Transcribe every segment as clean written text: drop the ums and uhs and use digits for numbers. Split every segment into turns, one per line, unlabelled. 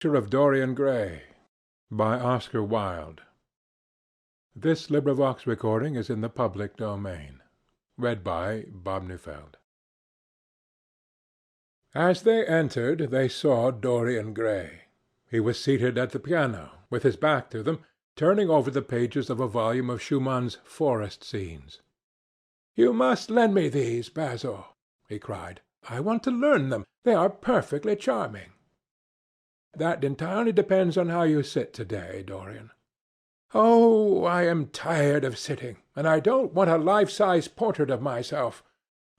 Picture of Dorian Gray by Oscar Wilde. This recording is in the public domain. Read by Bob Neufeld. As they entered, they saw Dorian Gray. He was seated at the piano, with his back to them, turning over the pages of a volume of Schumann's Forest Scenes. "You must lend me these, Basil," he cried. "I want to learn them. They are perfectly charming." "That entirely depends on how you sit to-day, Dorian." "Oh, I am tired of sitting, and I don't want a life-size portrait of myself,"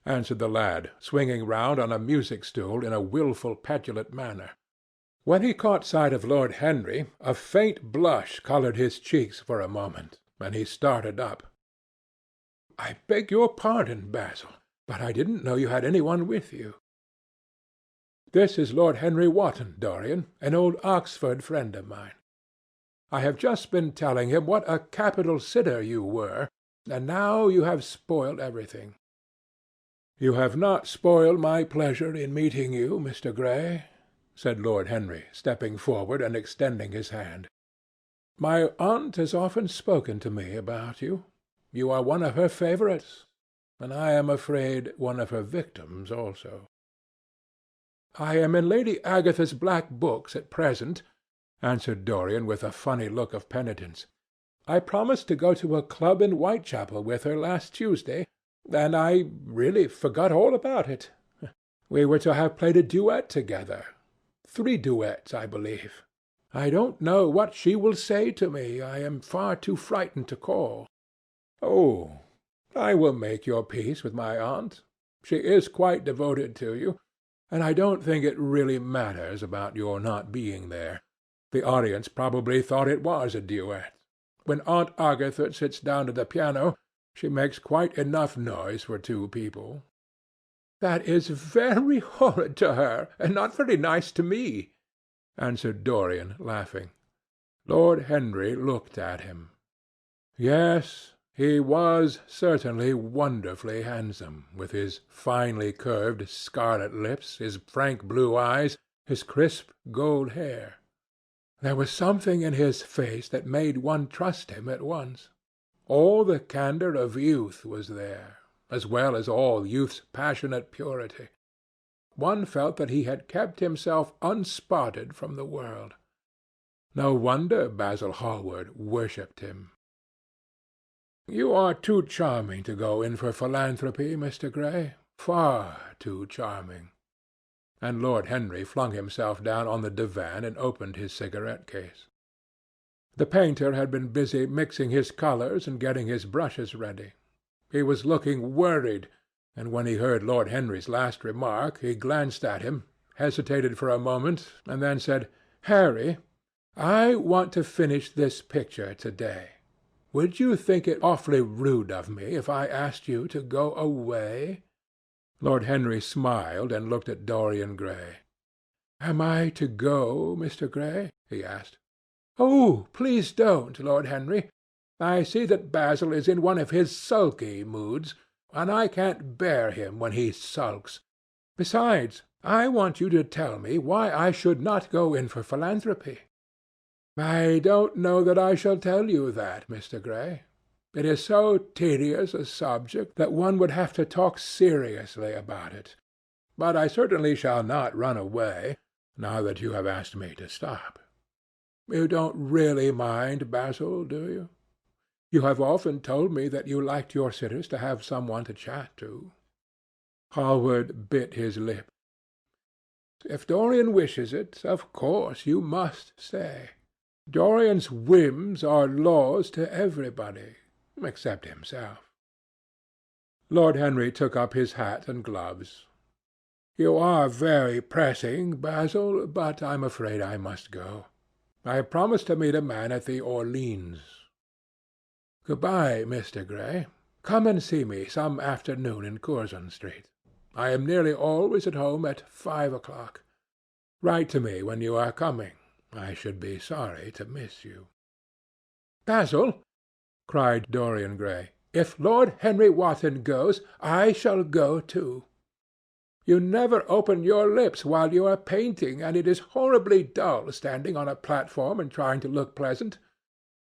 answered the lad, swinging round on a music-stool in a wilful, petulant manner. When he caught sight of Lord Henry, a faint blush coloured his cheeks for a moment, and he started up. "I beg your pardon, Basil, but I didn't know you had any one with you." "This is Lord Henry Wotton, Dorian, an old Oxford friend of mine. I have just been telling him what a capital sitter you were, and now you have spoiled everything." "You have not spoiled my pleasure in meeting you, Mr. Gray," said Lord Henry, stepping forward and extending his hand. "My aunt has often spoken to me about you. You are one of her favourites, and I am afraid one of her victims also." "I am in Lady Agatha's black books at present," answered Dorian with a funny look of penitence. "I promised to go to a club in Whitechapel with her last Tuesday, and I really forgot all about it. We were to have played a duet together. 3 duets, I believe. I don't know what she will say to me. I am far too frightened to call." "Oh, I will make your peace with my aunt. She is quite devoted to you, and I don't think it really matters about your not being there. The audience probably thought it was a duet. When Aunt Agatha sits down to the piano, she makes quite enough noise for 2 people." "That is very horrid to her, and not very nice to me," answered Dorian, laughing. Lord Henry looked at him. Yes, he was certainly wonderfully handsome, with his finely curved scarlet lips, his frank blue eyes, his crisp gold hair. There was something in his face that made one trust him at once. All the candour of youth was there, as well as all youth's passionate purity. One felt that he had kept himself unspotted from the world. No wonder Basil Hallward worshipped him. "You are too charming to go in for philanthropy, Mr. Gray. Far too charming." And Lord Henry flung himself down on the divan and opened his cigarette-case. The painter had been busy mixing his colours and getting his brushes ready. He was looking worried, and when he heard Lord Henry's last remark, he glanced at him, hesitated for a moment, and then said, "Harry, I want to finish this picture to-day. Would you think it awfully rude of me if I asked you to go away?" Lord Henry smiled and looked at Dorian Gray. "Am I to go, Mr. Gray?" he asked. "Oh, please don't, Lord Henry. I see that Basil is in one of his sulky moods, and I can't bear him when he sulks. Besides, I want you to tell me why I should not go in for philanthropy." "I don't know that I shall tell you that, Mr. Gray. It is so tedious a subject that one would have to talk seriously about it. But I certainly shall not run away, now that you have asked me to stop. You don't really mind, Basil, do you? You have often told me that you liked your sitters to have some one to chat to." Hallward bit his lip. "If Dorian wishes it, of course you must stay. Dorian's whims are laws to everybody, except himself." Lord Henry took up his hat and gloves. "You are very pressing, Basil, but I'm afraid I must go. I have promised to meet a man at the Orleans. Good-bye, Mr. Gray. Come and see me some afternoon in Curzon Street. I am nearly always at home at 5 o'clock. Write to me when you are coming. I should be sorry to miss you." "Basil," cried Dorian Gray, "if Lord Henry Wotton goes, I shall go too." You never open your lips while you are painting, and it is horribly dull standing on a platform and trying to look pleasant.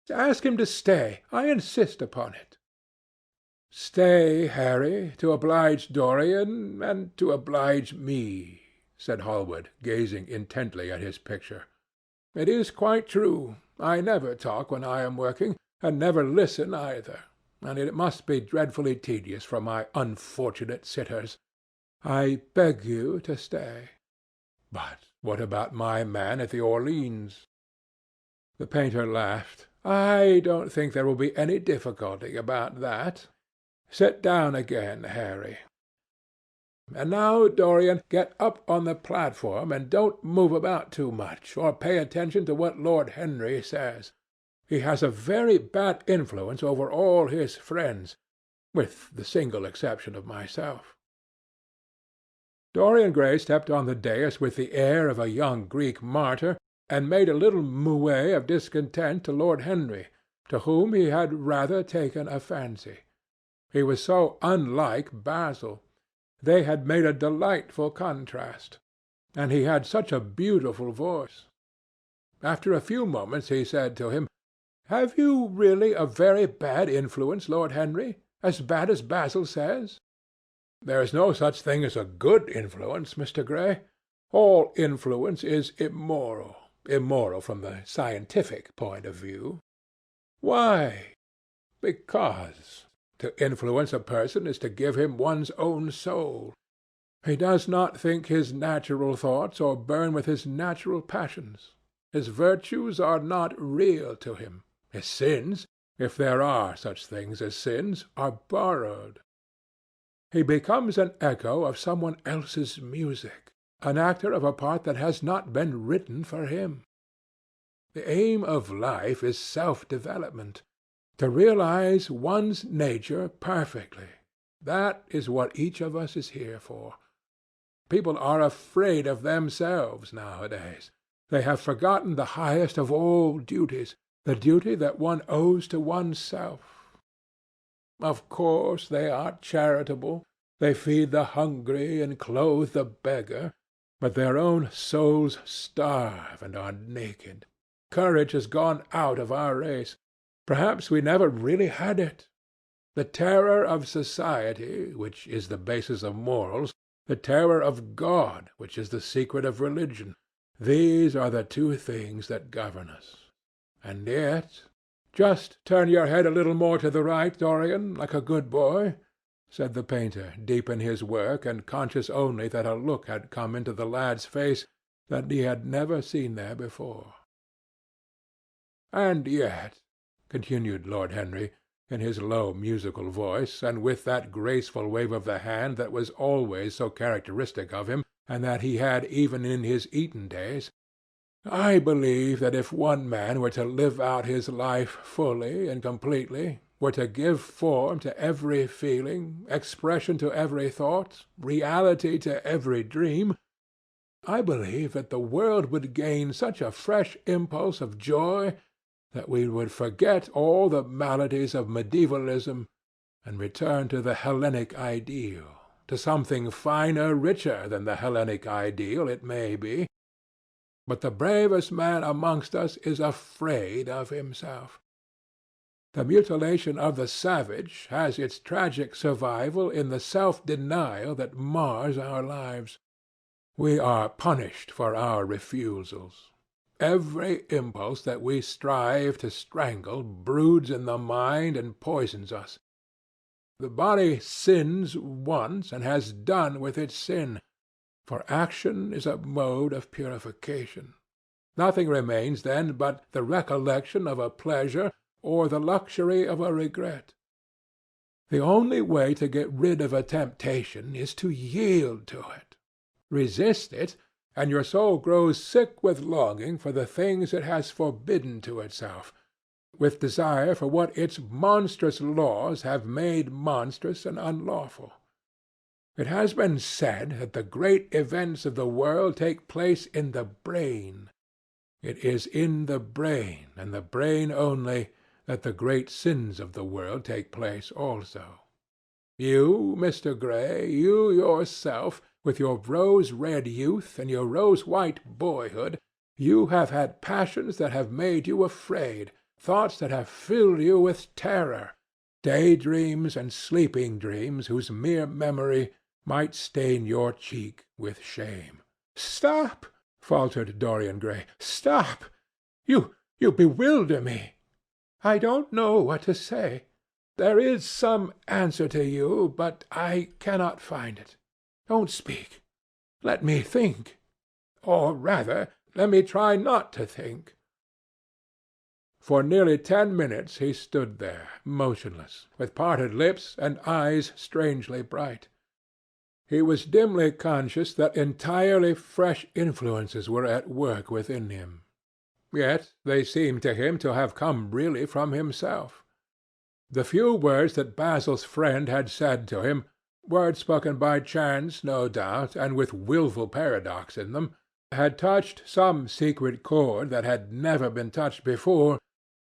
Ask him to stay. I insist upon it." "Stay, Harry, to oblige Dorian, and to oblige me," said Hallward, gazing intently at his picture. "It is quite true. I never talk when I am working, and never listen either, and it must be dreadfully tedious for my unfortunate sitters. I beg you to stay." "But what about my man at the Orleans?" The painter laughed. "I don't think there will be any difficulty about that. Sit down again, Harry. And now, Dorian, get up on the platform, and don't move about too much, or pay attention to what Lord Henry says. He has a very bad influence over all his friends, with the single exception of myself." Dorian Gray stepped on the dais with the air of a young Greek martyr, and made a little moue of discontent to Lord Henry, to whom he had rather taken a fancy. He was so unlike Basil. They had made a delightful contrast, and he had such a beautiful voice. After a few moments he said to him, "Have you really a very bad influence, Lord Henry? As bad as Basil says?" "There is no such thing as a good influence, Mr. Gray. All influence is immoral. Immoral from the scientific point of view." "Why?" "Because to influence a person is to give him one's own soul. He does not think his natural thoughts or burn with his natural passions. His virtues are not real to him. His sins, if there are such things as sins, are borrowed. He becomes an echo of someone else's music, an actor of a part that has not been written for him. The aim of life is self-development, to realize one's nature perfectly. That is what each of us is here for. People are afraid of themselves nowadays. They have forgotten the highest of all duties, the duty that one owes to oneself. Of course they are charitable. They feed the hungry and clothe the beggar, but their own souls starve and are naked. Courage has gone out of our race. Perhaps we never really had it. The terror of society, which is the basis of morals, the terror of God, which is the secret of religion, these are the two things that govern us. And yet— "Just turn your head a little more to the right, Dorian, like a good boy," said the painter, deep in his work, and conscious only that a look had come into the lad's face that he had never seen there before. "And yet," continued Lord Henry, in his low musical voice, and with that graceful wave of the hand that was always so characteristic of him, and that he had even in his Eton days, "I believe that if one man were to live out his life fully and completely, were to give form to every feeling, expression to every thought, reality to every dream, I believe that the world would gain such a fresh impulse of joy that we would forget all the maladies of medievalism and return to the Hellenic ideal, to something finer, richer than the Hellenic ideal, it may be. But the bravest man amongst us is afraid of himself. The mutilation of the savage has its tragic survival in the self-denial that mars our lives. We are punished for our refusals. Every impulse that we strive to strangle broods in the mind and poisons us. The body sins once and has done with its sin, for action is a mode of purification. Nothing remains then but the recollection of a pleasure or the luxury of a regret. The only way to get rid of a temptation is to yield to it. Resist it, and your soul grows sick with longing for the things it has forbidden to itself, with desire for what its monstrous laws have made monstrous and unlawful. It has been said that the great events of the world take place in the brain. It is in the brain, and the brain only, that the great sins of the world take place also. You, Mr. Gray, you yourself, with your rose-red youth and your rose-white boyhood, you have had passions that have made you afraid, thoughts that have filled you with terror, day-dreams and sleeping dreams whose mere memory might stain your cheek with shame." "Stop!" faltered Dorian Gray. "Stop! You bewilder me. I don't know what to say. There is some answer to you, but I cannot find it. Don't speak. Let me think. Or rather, let me try not to think." For nearly 10 minutes he stood there, motionless, with parted lips and eyes strangely bright. He was dimly conscious that entirely fresh influences were at work within him. Yet they seemed to him to have come really from himself. The few words that Basil's friend had said to him, words spoken by chance, no doubt, and with wilful paradox in them, had touched some secret chord that had never been touched before,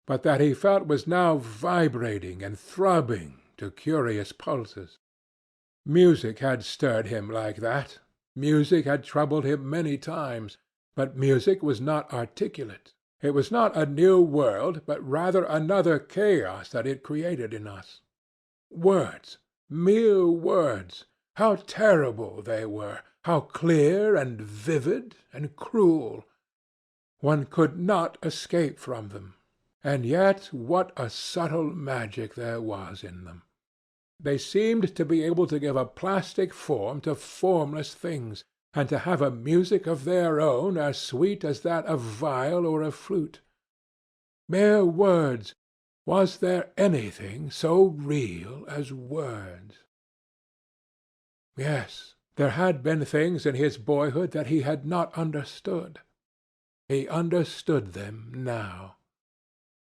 but that he felt was now vibrating and throbbing to curious pulses. Music had stirred him like that. Music had troubled him many times. But music was not articulate. It was not a new world, but rather another chaos that it created in us. Words, mere words, how terrible they were, how clear and vivid and cruel. One could not escape from them. And yet what a subtle magic there was in them! They seemed to be able to give a plastic form to formless things, and to have a music of their own as sweet as that of viol or of flute. Mere words! Was there anything so real as words? Yes, there had been things in his boyhood that he had not understood. He understood them now.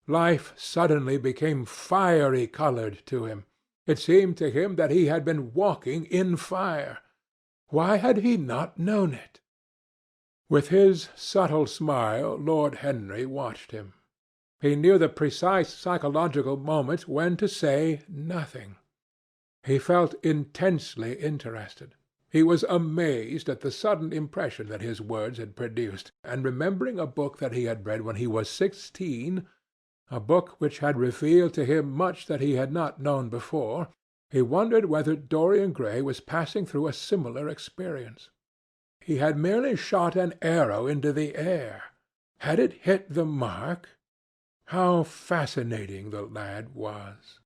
Life suddenly became fiery-coloured to him. It seemed to him that he had been walking in fire. Why had he not known it? With his subtle smile Lord Henry watched him. He knew the precise psychological moment when to say nothing. He felt intensely interested. He was amazed at the sudden impression that his words had produced, and remembering a book that he had read when he was 16, a book which had revealed to him much that he had not known before, he wondered whether Dorian Gray was passing through a similar experience. He had merely shot an arrow into the air. Had it hit the mark? How fascinating the lad was!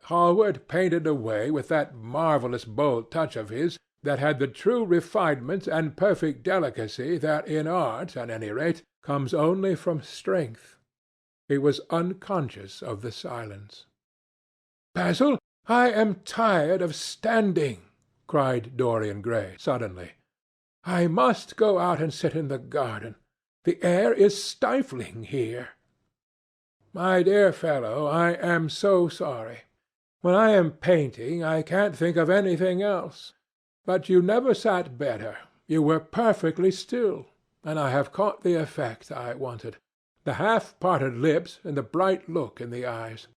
Hallward painted away with that marvellous bold touch of his that had the true refinement and perfect delicacy that in art, at any rate, comes only from strength. He was unconscious of the silence. "Basil, I am tired of standing," cried Dorian Gray suddenly. "I must go out and sit in the garden. The air is stifling here." "My dear fellow, I am so sorry. When I am painting, I can't think of anything else. But you never sat better. You were perfectly still, and I have caught the effect I wanted. The half-parted lips and the bright look in the eyes.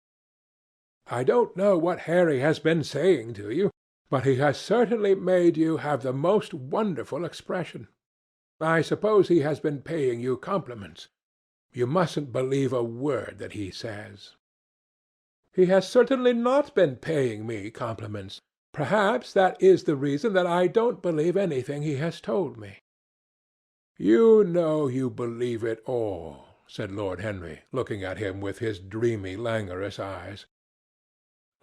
I don't know what Harry has been saying to you, but he has certainly made you have the most wonderful expression. I suppose he has been paying you compliments. You mustn't believe a word that he says." "He has certainly not been paying me compliments. Perhaps that is the reason that I don't believe anything he has told me." "You know you believe it all," said Lord Henry, looking at him with his dreamy, languorous eyes.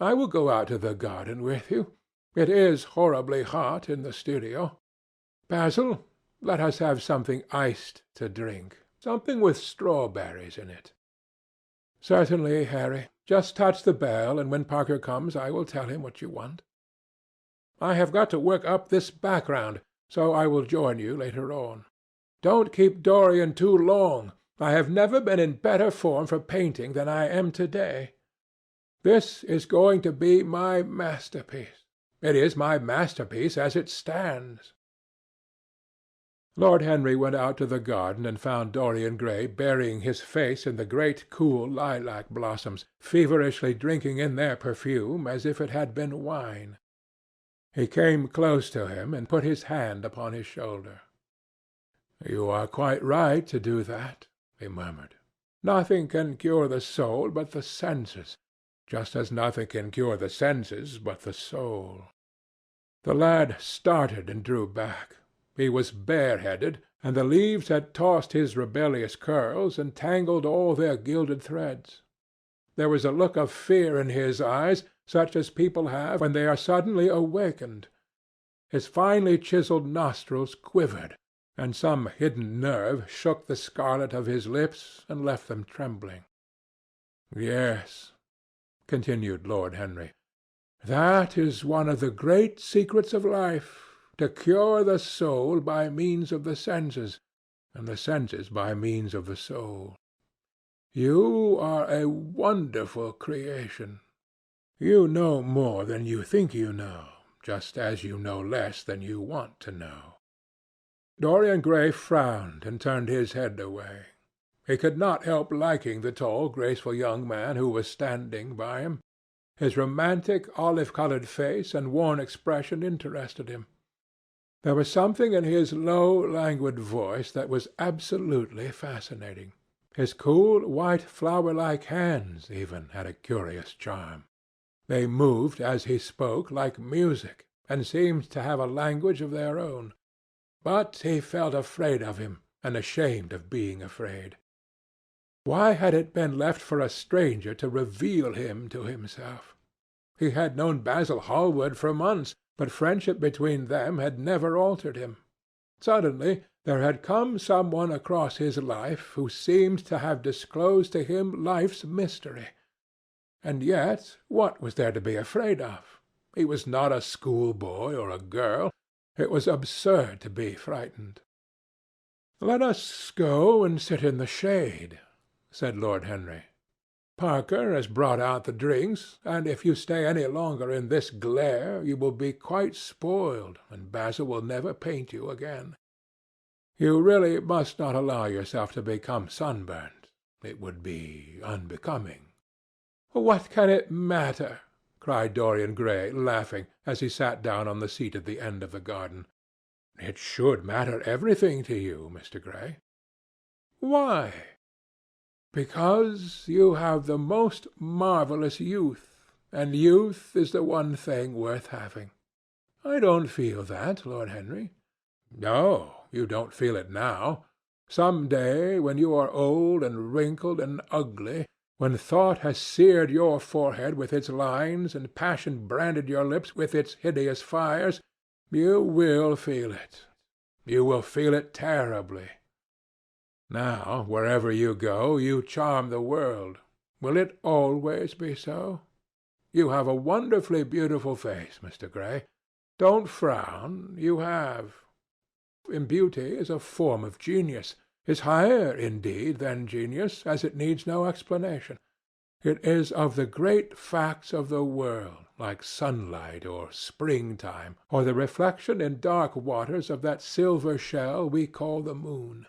"I will go out to the garden with you. It is horribly hot in the studio. Basil, let us have something iced to drink, something with strawberries in it." "Certainly, Harry. Just touch the bell, and when Parker comes I will tell him what you want." "I have got to work up this background, so I will join you later on. Don't keep Dorian too long. I have never been in better form for painting than I am to-day. This is going to be my masterpiece. It is my masterpiece as it stands." Lord Henry went out to the garden and found Dorian Gray burying his face in the great cool lilac blossoms, feverishly drinking in their perfume as if it had been wine. He came close to him and put his hand upon his shoulder. "You are quite right to do that," he murmured. "Nothing can cure the soul but the senses, just as nothing can cure the senses but the soul." The lad started and drew back. He was bareheaded, and the leaves had tossed his rebellious curls and tangled all their gilded threads. There was a look of fear in his eyes, such as people have when they are suddenly awakened. His finely chiselled nostrils quivered, and some hidden nerve shook the scarlet of his lips and left them trembling. "Yes," continued Lord Henry, "that is one of the great secrets of life, to cure the soul by means of the senses, and the senses by means of the soul. You are a wonderful creation. You know more than you think you know, just as you know less than you want to know." Dorian Gray frowned and turned his head away. He could not help liking the tall, graceful young man who was standing by him. His romantic, olive-coloured face and worn expression interested him. There was something in his low, languid voice that was absolutely fascinating. His cool, white, flower-like hands, even, had a curious charm. They moved, as he spoke, like music, and seemed to have a language of their own. But he felt afraid of him, and ashamed of being afraid. Why had it been left for a stranger to reveal him to himself? He had known Basil Hallward for months, but friendship between them had never altered him. Suddenly there had come some one across his life who seemed to have disclosed to him life's mystery. And yet what was there to be afraid of? He was not a schoolboy or a girl. It was absurd to be frightened. "Let us go and sit in the shade," said Lord Henry. "Parker has brought out the drinks, and if you stay any longer in this glare you will be quite spoiled, and Basil will never paint you again. You really must not allow yourself to become sunburnt. It would be unbecoming." "What can it matter?" cried Dorian Gray, laughing, as he sat down on the seat at the end of the garden. "It should matter everything to you, Mr. Gray." "Why?" "Because you have the most marvellous youth, and youth is the one thing worth having." "I don't feel that, Lord Henry." "No, you don't feel it now. Some day, when you are old and wrinkled and ugly, when thought has seared your forehead with its lines, and passion branded your lips with its hideous fires, you will feel it. You will feel it terribly. Now, wherever you go, you charm the world. Will it always be so? You have a wonderfully beautiful face, Mr. Gray. Don't frown. You have. In beauty is a form of genius, is higher, indeed, than genius, as it needs no explanation. It is of the great facts of the world, like sunlight or springtime, or the reflection in dark waters of that silver shell we call the moon.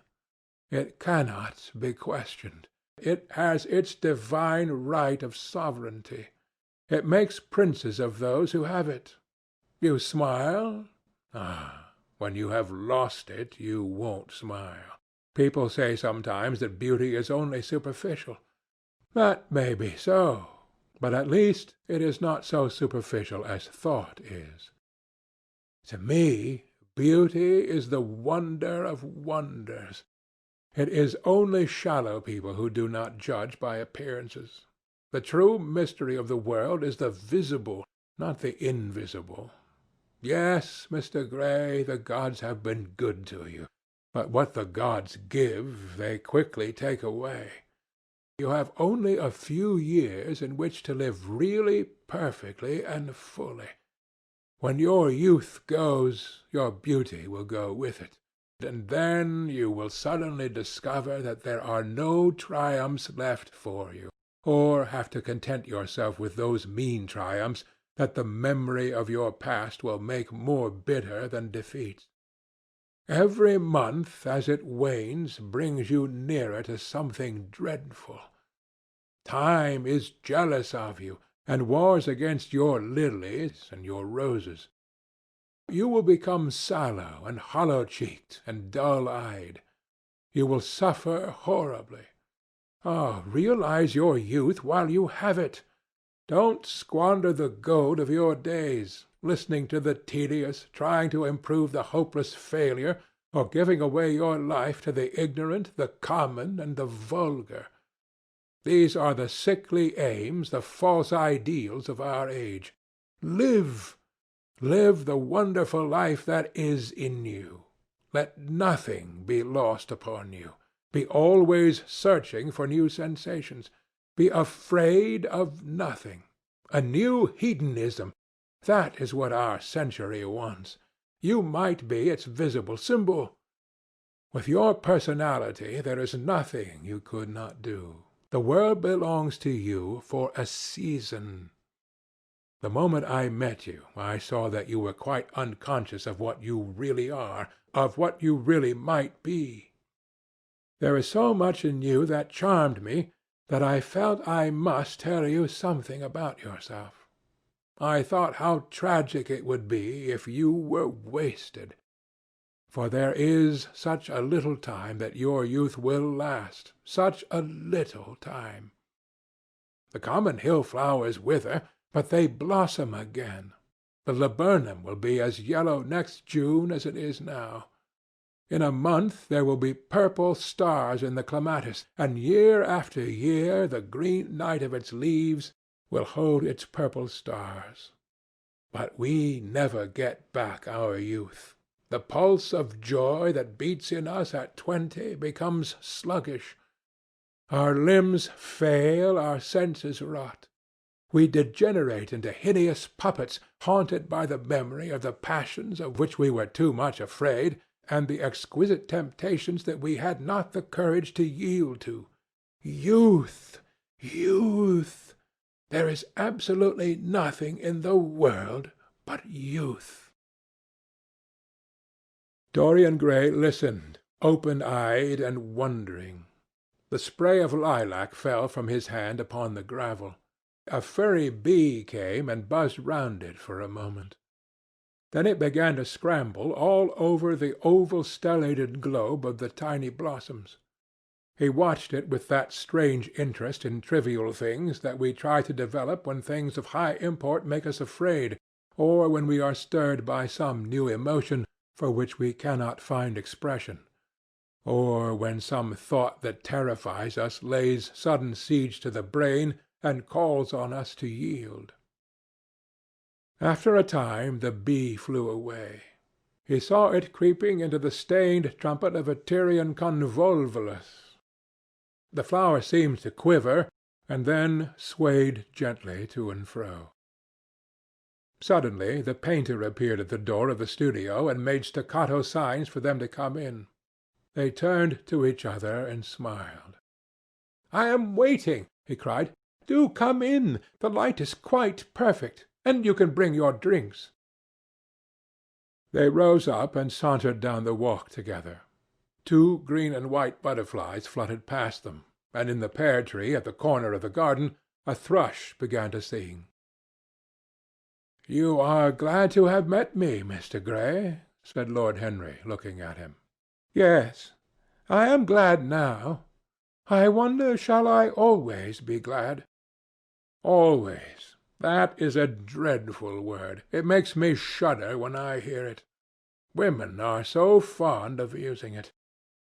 It cannot be questioned. It has its divine right of sovereignty. It makes princes of those who have it. You smile? Ah, when you have lost it, you won't smile. People say sometimes that beauty is only superficial. That may be so, but at least it is not so superficial as thought is. To me, beauty is the wonder of wonders. It is only shallow people who do not judge by appearances. The true mystery of the world is the visible, not the invisible. Yes, Mr. Gray, the gods have been good to you, but what the gods give, they quickly take away. You have only a few years in which to live really, perfectly, and fully. When your youth goes, your beauty will go with it. And then you will suddenly discover that there are no triumphs left for you, or have to content yourself with those mean triumphs that the memory of your past will make more bitter than defeats. Every month, as it wanes, brings you nearer to something dreadful. Time is jealous of you, and wars against your lilies and your roses. You will become sallow and hollow-cheeked and dull-eyed. You will suffer horribly. Ah, realize your youth while you have it. Don't squander the gold of your days, listening to the tedious, trying to improve the hopeless failure, or giving away your life to the ignorant, the common, and the vulgar. These are the sickly aims, the false ideals of our age. Live! Live the wonderful life that is in you. Let nothing be lost upon you. Be always searching for new sensations. Be afraid of nothing. A new hedonism. That is what our century wants. You might be its visible symbol. With your personality there is nothing you could not do. The world belongs to you for a season. The moment I met you, I saw that you were quite unconscious of what you really are, of what you really might be. There is so much in you that charmed me that I felt I must tell you something about yourself. I thought how tragic it would be if you were wasted. For there is such a little time that your youth will last, such a little time. The common hill flowers wither, but they blossom again. The laburnum will be as yellow next June as it is now. In a month there will be purple stars in the clematis, and year after year the green night of its leaves will hold its purple stars. But we never get back our youth. The pulse of joy that beats in us at 20 becomes sluggish. Our limbs fail, our senses rot. We degenerate into hideous puppets, haunted by the memory of the passions of which we were too much afraid, and the exquisite temptations that we had not the courage to yield to. Youth! Youth! There is absolutely nothing in the world but youth. Dorian Gray listened, open-eyed and wondering. The spray of lilac fell from his hand upon the gravel. A furry bee came and buzzed round it for a moment. Then it began to scramble all over the oval stellated globe of the tiny blossoms. He watched it with that strange interest in trivial things that we try to develop when things of high import make us afraid, or when we are stirred by some new emotion for which we cannot find expression, or when some thought that terrifies us lays sudden siege to the brain and calls on us to yield. After a time the bee flew away. He saw it creeping into the stained trumpet of a Tyrian convolvulus. The flower seemed to quiver, and then swayed gently to and fro. Suddenly the painter appeared at the door of the studio and made staccato signs for them to come in. They turned to each other and smiled. "I am waiting," he cried. "Do come in. The light is quite perfect, and you can bring your drinks." They rose up and sauntered down the walk together. 2 green and white butterflies fluttered past them, and in the pear tree at the corner of the garden a thrush began to sing. "You are glad to have met me, Mr. Gray," said Lord Henry, looking at him. "Yes, I am glad now. I wonder shall I always be glad?" "Always. That is a dreadful word. It makes me shudder when I hear it. Women are so fond of using it.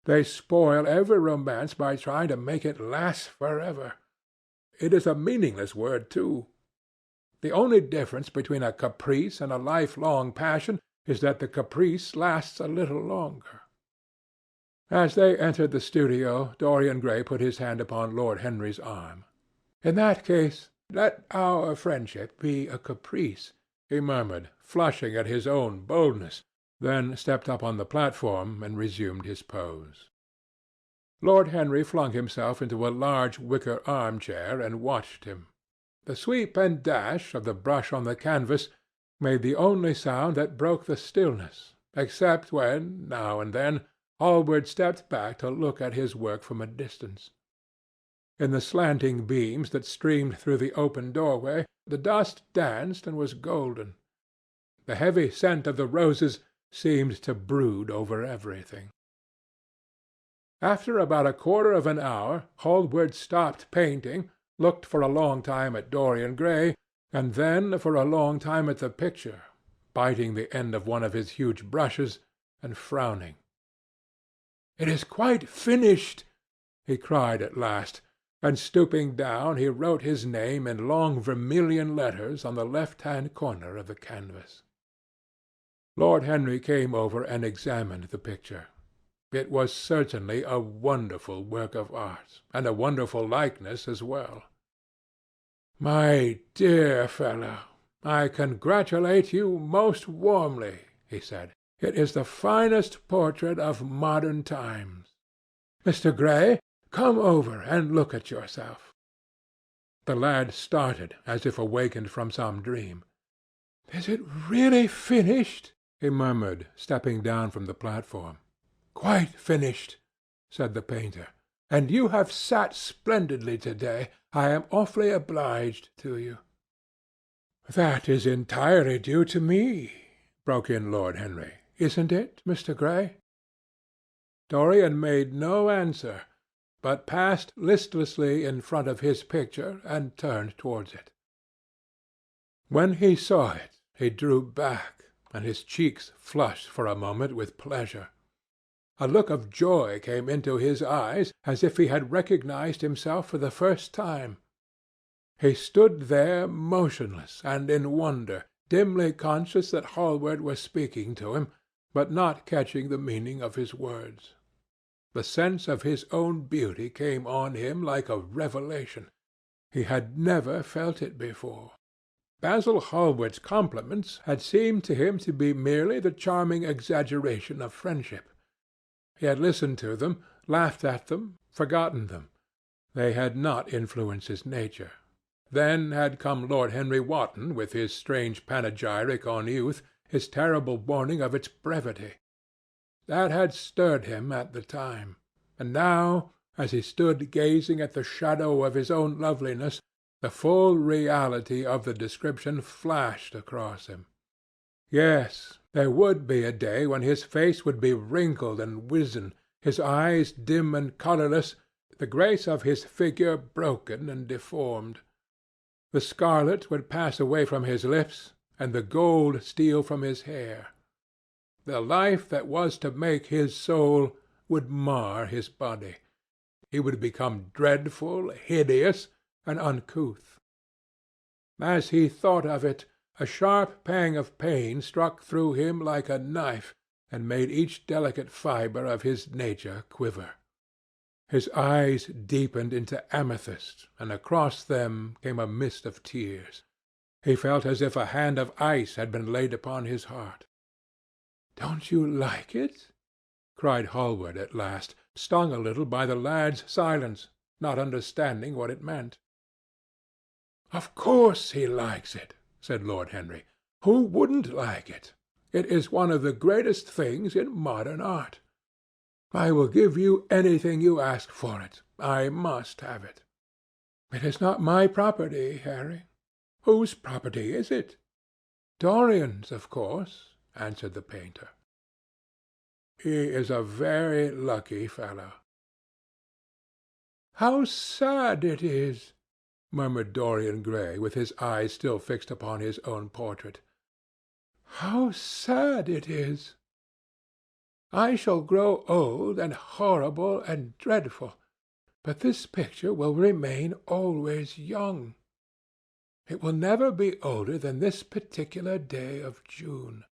They spoil every romance by trying to make it last forever. It is a meaningless word, too. The only difference between a caprice and a lifelong passion is that the caprice lasts a little longer." As they entered the studio, Dorian Gray put his hand upon Lord Henry's arm. "In that case, let our friendship be a caprice," he murmured, flushing at his own boldness, then stepped up on the platform and resumed his pose. Lord Henry flung himself into a large wicker arm-chair and watched him. The sweep and dash of the brush on the canvas made the only sound that broke the stillness, except when, now and then, Hallward stepped back to look at his work from a distance. In the slanting beams that streamed through the open doorway, the dust danced and was golden. The heavy scent of the roses seemed to brood over everything. After about a quarter of an hour, Hallward stopped painting, looked for a long time at Dorian Gray, and then for a long time at the picture, biting the end of one of his huge brushes and frowning. "It is quite finished," he cried at last, and stooping down he wrote his name in long vermilion letters on the left-hand corner of the canvas. Lord Henry came over and examined the picture. It was certainly a wonderful work of art, and a wonderful likeness as well. "My dear fellow, I congratulate you most warmly," he said. "It is the finest portrait of modern times. Mr. Gray, come over and look at yourself." The lad started as if awakened from some dream. "Is it really finished?" he murmured, stepping down from the platform. "Quite finished," said the painter. "And you have sat splendidly to-day. I am awfully obliged to you." "That is entirely due to me," broke in Lord Henry. "Isn't it, Mr. Gray?" Dorian made no answer, but passed listlessly in front of his picture and turned towards it. When he saw it, he drew back, and his cheeks flushed for a moment with pleasure. A look of joy came into his eyes, as if he had recognized himself for the first time. He stood there motionless and in wonder, dimly conscious that Hallward was speaking to him, but not catching the meaning of his words. The sense of his own beauty came on him like a revelation. He had never felt it before. Basil Hallward's compliments had seemed to him to be merely the charming exaggeration of friendship. He had listened to them, laughed at them, forgotten them. They had not influenced his nature. Then had come Lord Henry Wotton with his strange panegyric on youth, his terrible warning of its brevity. That had stirred him at the time, and now, as he stood gazing at the shadow of his own loveliness, the full reality of the description flashed across him. Yes, there would be a day when his face would be wrinkled and wizen, his eyes dim and colourless, the grace of his figure broken and deformed. The scarlet would pass away from his lips, and the gold steal from his hair. The life that was to make his soul would mar his body. He would become dreadful, hideous, and uncouth. As he thought of it, a sharp pang of pain struck through him like a knife, and made each delicate fibre of his nature quiver. His eyes deepened into amethyst, and across them came a mist of tears. He felt as if a hand of ice had been laid upon his heart. "Don't you like it?" cried Hallward at last, stung a little by the lad's silence, not understanding what it meant. "Of course he likes it," said Lord Henry. "Who wouldn't like it? It is one of the greatest things in modern art. I will give you anything you ask for it. I must have it." "It is not my property, Harry." "Whose property is it?" "Dorian's, of course," answered the painter. "He is a very lucky fellow." "How sad it is," murmured Dorian Gray, with his eyes still fixed upon his own portrait. "How sad it is! I shall grow old and horrible and dreadful, but this picture will remain always young. It will never be older than this particular day of June.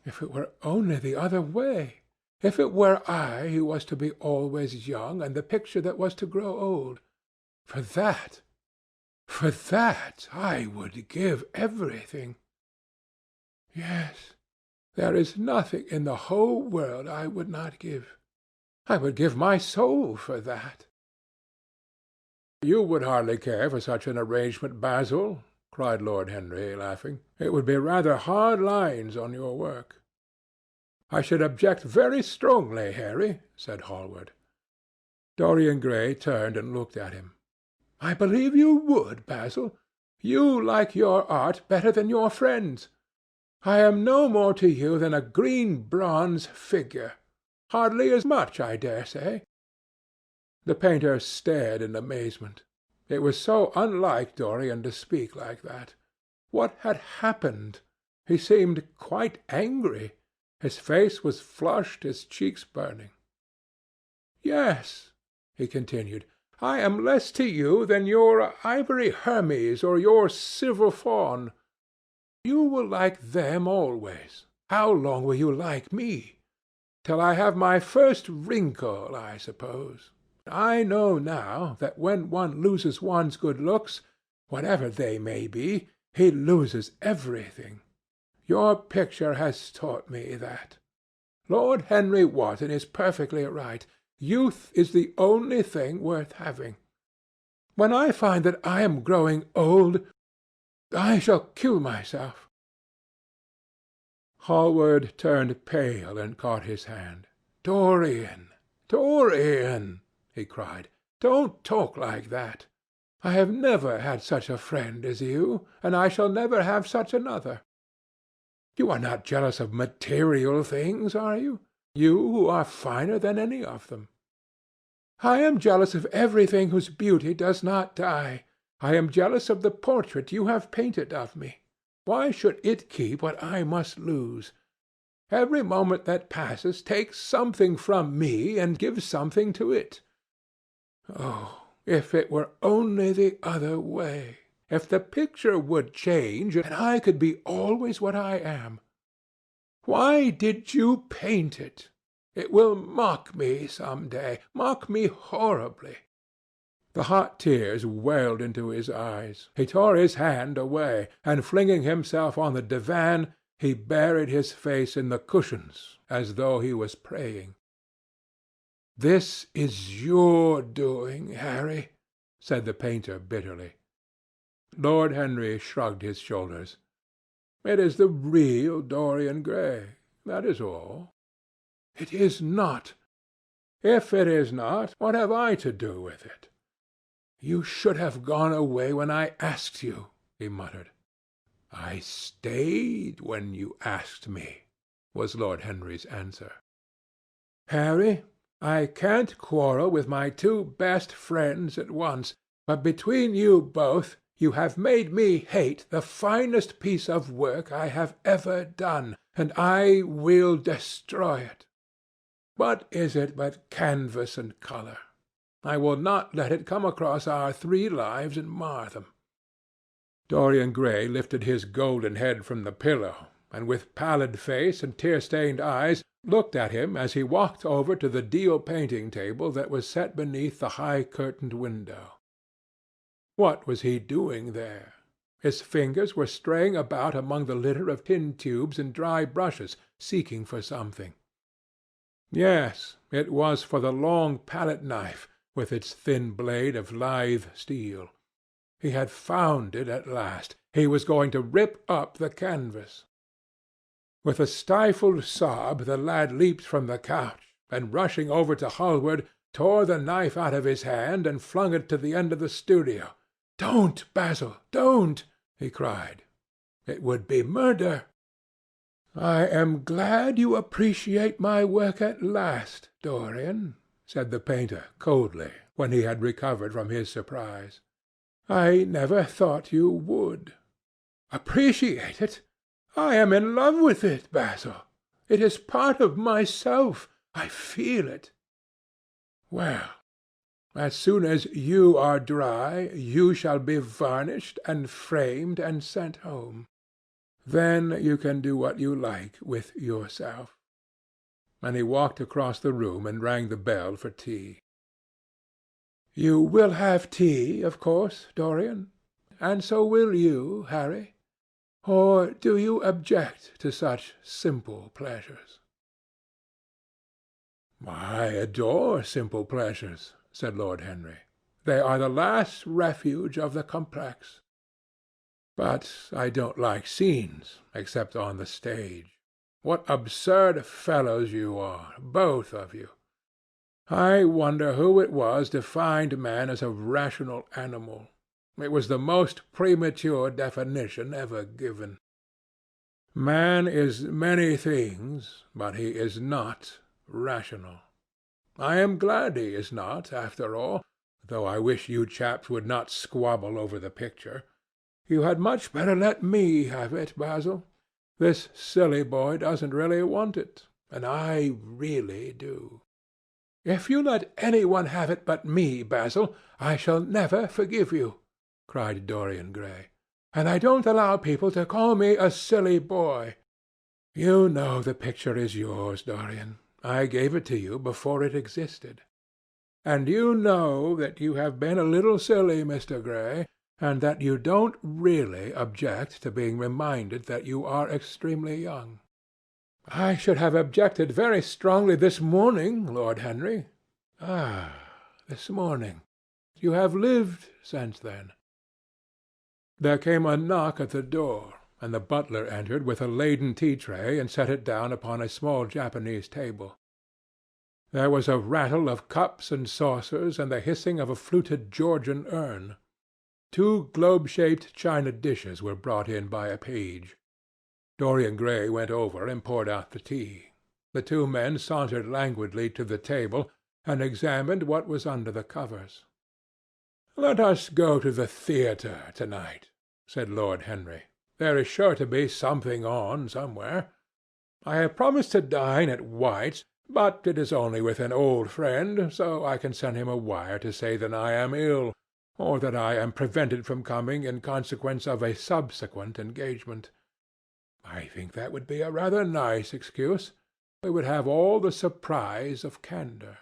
If it were only the other way! If it were I who was to be always young, and the picture that was to grow old! For that I would give everything. Yes, there is nothing in the whole world I would not give. I would give my soul for that." "You would hardly care for such an arrangement, Basil," cried Lord Henry, laughing. "It would be rather hard lines on your work." "I should object very strongly, Harry," said Hallward. Dorian Gray turned and looked at him. "I believe you would, Basil. You like your art better than your friends. I am no more to you than a green bronze figure. Hardly as much, I dare say." The painter stared in amazement. It was so unlike Dorian to speak like that. What had happened? He seemed quite angry. His face was flushed, his cheeks burning. "Yes," he continued, "I am less to you than your ivory Hermes or your silver fawn. You will like them always. How long will you like me? Till I have my first wrinkle, I suppose. I know now that when one loses one's good looks, whatever they may be, he loses everything. Your picture has taught me that. Lord Henry Wotton is perfectly right. Youth is the only thing worth having. When I find that I am growing old, I shall kill myself." Hallward turned pale and caught his hand. "Dorian, Dorian!" he cried. "Don't talk like that. I have never had such a friend as you, and I shall never have such another. You are not jealous of material things, are you? You who are finer than any of them." "I am jealous of everything whose beauty does not die. I am jealous of the portrait you have painted of me. Why should it keep what I must lose? Every moment that passes takes something from me and gives something to it. Oh, if it were only the other way! If the picture would change, and I could be always what I am! Why did you paint it? It will mock me some day, mock me horribly." The hot tears welled into his eyes. He tore his hand away, and flinging himself on the divan, he buried his face in the cushions as though he was praying. "This is your doing, Harry," said the painter bitterly. Lord Henry shrugged his shoulders. "It is the real Dorian Gray, that is all." "It is not." "If it is not, what have I to do with it?" "You should have gone away when I asked you," he muttered. "I stayed when you asked me," was Lord Henry's answer. "Harry, I can't quarrel with my two best friends at once, but between you both you have made me hate the finest piece of work I have ever done, and I will destroy it. What is it but canvas and colour? I will not let it come across our 3 lives and mar them." Dorian Gray lifted his golden head from the pillow, and with pallid face and tear-stained eyes looked at him as he walked over to the deal painting table that was set beneath the high-curtained window. What was he doing there? His fingers were straying about among the litter of tin tubes and dry brushes, seeking for something. Yes, it was for the long palette-knife, with its thin blade of lithe steel. He had found it at last. He was going to rip up the canvas. With a stifled sob the lad leaped from the couch, and rushing over to Hallward, tore the knife out of his hand and flung it to the end of the studio. "Don't, Basil, don't!" he cried. "It would be murder." "I am glad you appreciate my work at last, Dorian," said the painter coldly, when he had recovered from his surprise. "I never thought you would." "Appreciate it? I am in love with it, Basil. It is part of myself. I feel it." "Well, as soon as you are dry, you shall be varnished and framed and sent home. Then you can do what you like with yourself." And he walked across the room and rang the bell for tea. "You will have tea, of course, Dorian? And so will you, Harry? Or do you object to such simple pleasures?" "I adore simple pleasures," said Lord Henry. "They are the last refuge of the complex. But I don't like scenes, except on the stage. What absurd fellows you are, both of you! I wonder who it was defined man as a rational animal. It was the most premature definition ever given. Man is many things, but he is not rational. I am glad he is not, after all, though I wish you chaps would not squabble over the picture. You had much better let me have it, Basil. This silly boy doesn't really want it, and I really do." "If you let any one have it but me, Basil, I shall never forgive you," cried Dorian Gray. "And I don't allow people to call me a silly boy. You know the picture is yours, Dorian. I gave it to you before it existed. And you know that you have been a little silly, Mr. Gray, and that you don't really object to being reminded that you are extremely young." "I should have objected very strongly this morning, Lord Henry." "Ah, this morning. You have lived since then." There came a knock at the door, and the butler entered with a laden tea-tray and set it down upon a small Japanese table. There was a rattle of cups and saucers and the hissing of a fluted Georgian urn. 2 globe-shaped china dishes were brought in by a page. Dorian Gray went over and poured out the tea. The 2 men sauntered languidly to the table and examined what was under the covers. "Let us go to the theatre to-night," said Lord Henry. "There is sure to be something on somewhere. I have promised to dine at White's, but it is only with an old friend, so I can send him a wire to say that I am ill, or that I am prevented from coming in consequence of a subsequent engagement. I think that would be a rather nice excuse. It would have all the surprise of candour."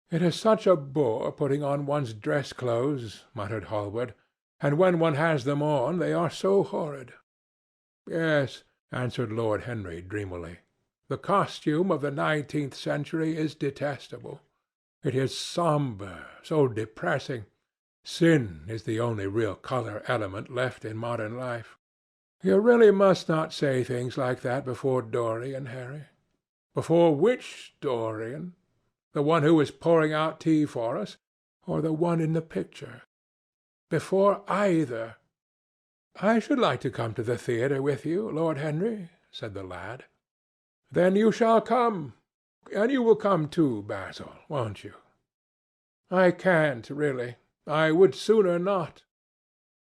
"It is such a bore putting on one's dress clothes," muttered Hallward, "and when one has them on they are so horrid." "Yes," answered Lord Henry dreamily. "The costume of the 19th century is detestable. It is sombre, so depressing. Sin is the only real colour element left in modern life. You really must not say things like that before Dorian, Harry." "Before which Dorian? The one who is pouring out tea for us, or the one in the picture?" "Before either." "I should like to come to the theatre with you, Lord Henry," said the lad. "Then you shall come. And you will come too, Basil, won't you?" "I can't, really. I would sooner not.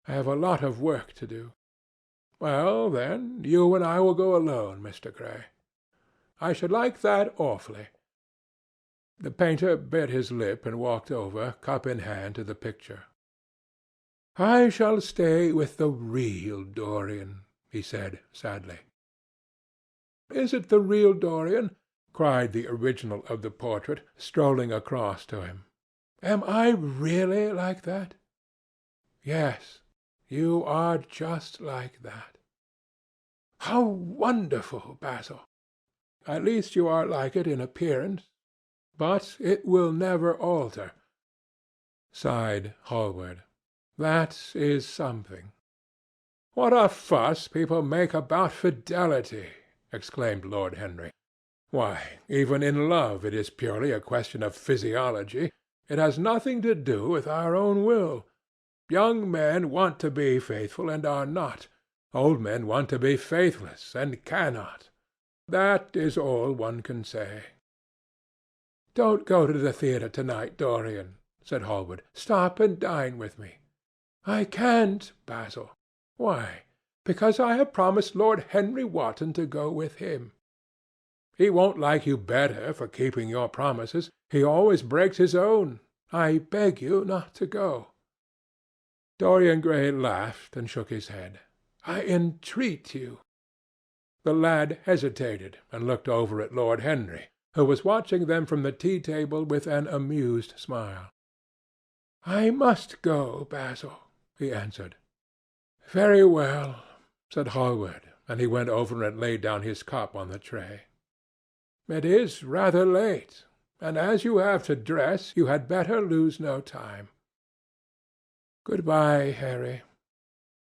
I have a lot of work to do." "Well, then, you and I will go alone, Mr. Gray." "I should like that awfully." The painter bit his lip and walked over, cup in hand, to the picture. "I shall stay with the real Dorian," he said sadly. "Is it the real Dorian?" cried the original of the portrait, strolling across to him. "Am I really like that?" "Yes, you are just like that." "How wonderful, Basil!" "At least you are like it in appearance. But it will never alter," sighed Hallward. "That is something." "What a fuss people make about fidelity!" exclaimed Lord Henry. "Why, even in love it is purely a question of physiology. It has nothing to do with our own will. Young men want to be faithful and are not. Old men want to be faithless and cannot. That is all one can say." "Don't go to the theatre to-night, Dorian," said Hallward. "Stop and dine with me." "I can't, Basil." "Why?" "Because I have promised Lord Henry Wotton to go with him." "He won't like you better for keeping your promises. He always breaks his own. I beg you not to go." Dorian Gray laughed and shook his head. "I entreat you." The lad hesitated and looked over at Lord Henry, who was watching them from the tea-table with an amused smile. "I must go, Basil," he answered. "Very well," said Hallward, and he went over and laid down his cup on the tray. "It is rather late, and as you have to dress, you had better lose no time. Good-bye, Harry.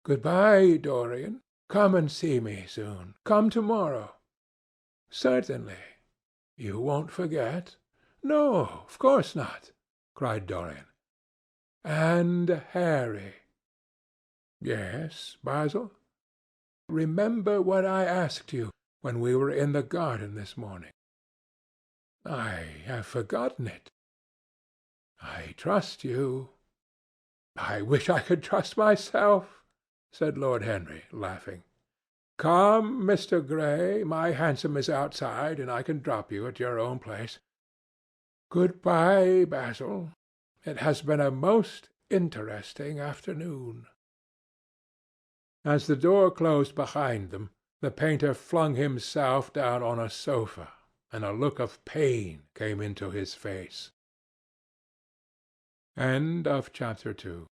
Good-bye, Dorian. Come and see me soon. Come tomorrow." "Certainly. You won't forget?" "No, of course not," cried Dorian. "And Harry." "Yes, Basil?" Remember what I asked you when we were in the garden this morning." "I have forgotten it." "I trust you." "I wish I could trust myself," said Lord Henry, laughing. "Come, Mr. Gray, my hansom is outside, and I can drop you at your own place. Good-bye, Basil. It has been a most interesting afternoon." As the door closed behind them, the painter flung himself down on a sofa, and a look of pain came into his face. Chapter 2